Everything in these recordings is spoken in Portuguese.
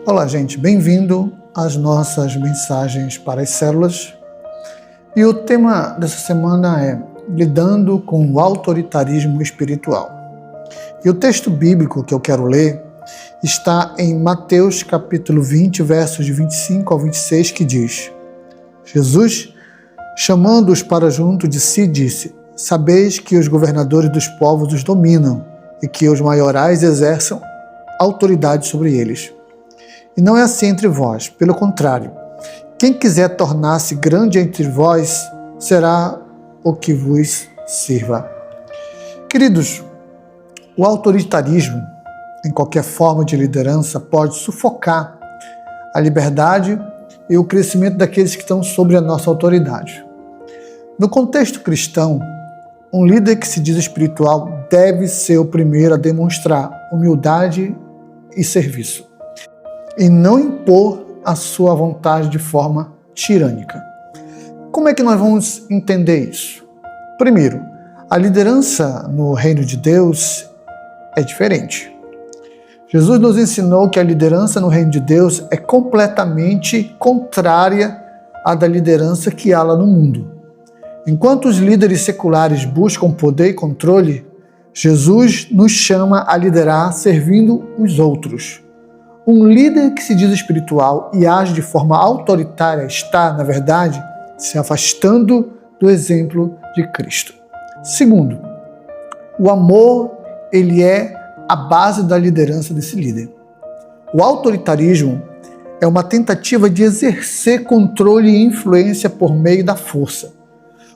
Olá, gente, bem-vindo às nossas mensagens para as células. E o tema dessa semana é lidando com o autoritarismo espiritual. E o texto bíblico que eu quero ler está em Mateus capítulo 20, versos de 25 ao 26, que diz: Jesus, chamando-os para junto de si, disse: Sabeis que os governadores dos povos os dominam e que os maiorais exerçam autoridade sobre eles. E não é assim entre vós, pelo contrário, quem quiser tornar-se grande entre vós será o que vos sirva. Queridos, o autoritarismo, em qualquer forma de liderança, pode sufocar a liberdade e o crescimento daqueles que estão sob a nossa autoridade. No contexto cristão, um líder que se diz espiritual deve ser o primeiro a demonstrar humildade e serviço, e não impor a sua vontade de forma tirânica. Como é que nós vamos entender isso? Primeiro, a liderança no reino de Deus é diferente. Jesus nos ensinou que a liderança no reino de Deus é completamente contrária à da liderança que há lá no mundo. Enquanto os líderes seculares buscam poder e controle, Jesus nos chama a liderar servindo os outros. Um líder que se diz espiritual e age de forma autoritária está, na verdade, se afastando do exemplo de Cristo. Segundo, o amor, ele é a base da liderança desse líder. O autoritarismo é uma tentativa de exercer controle e influência por meio da força,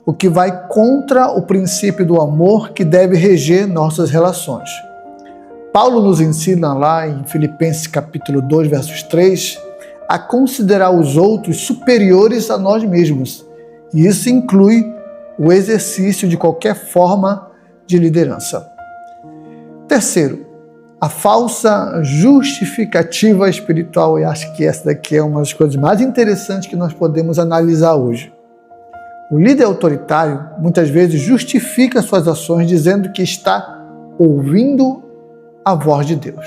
o que vai contra o princípio do amor que deve reger nossas relações. Paulo nos ensina lá em Filipenses capítulo 2, versos 3, a considerar os outros superiores a nós mesmos. E isso inclui o exercício de qualquer forma de liderança. Terceiro, a falsa justificativa espiritual. E acho que essa daqui é uma das coisas mais interessantes que nós podemos analisar hoje. O líder autoritário muitas vezes justifica suas ações dizendo que está ouvindo a voz de Deus.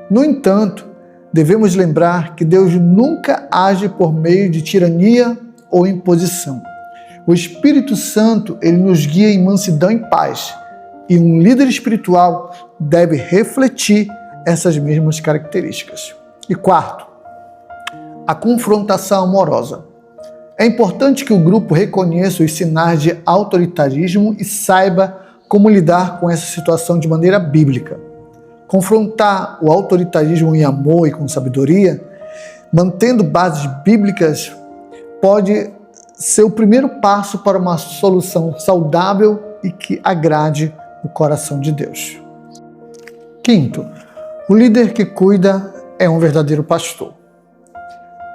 No entanto, devemos lembrar que Deus nunca age por meio de tirania ou imposição. O Espírito Santo, ele nos guia em mansidão e paz, e um líder espiritual deve refletir essas mesmas características. E quarto, a confrontação amorosa. É importante que o grupo reconheça os sinais de autoritarismo e saiba como lidar com essa situação de maneira bíblica. Confrontar o autoritarismo em amor e com sabedoria, mantendo bases bíblicas, pode ser o primeiro passo para uma solução saudável e que agrade o coração de Deus. Quinto, o líder que cuida é um verdadeiro pastor.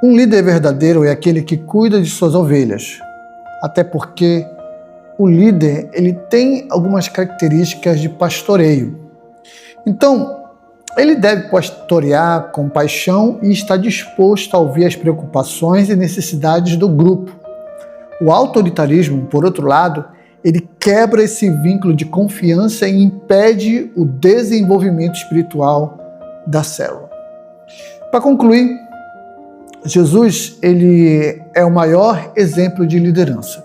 Um líder verdadeiro é aquele que cuida de suas ovelhas, até porque o líder ele tem algumas características de pastoreio. Então, ele deve pastorear com paixão e estar disposto a ouvir as preocupações e necessidades do grupo. O autoritarismo, por outro lado, ele quebra esse vínculo de confiança e impede o desenvolvimento espiritual da célula. Para concluir, Jesus ele é o maior exemplo de liderança.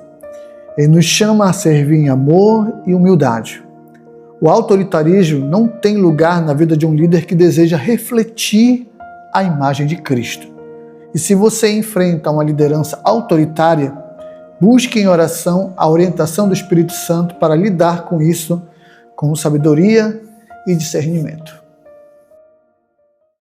Ele nos chama a servir em amor e humildade. O autoritarismo não tem lugar na vida de um líder que deseja refletir a imagem de Cristo. E se você enfrenta uma liderança autoritária, busque em oração a orientação do Espírito Santo para lidar com isso com sabedoria e discernimento.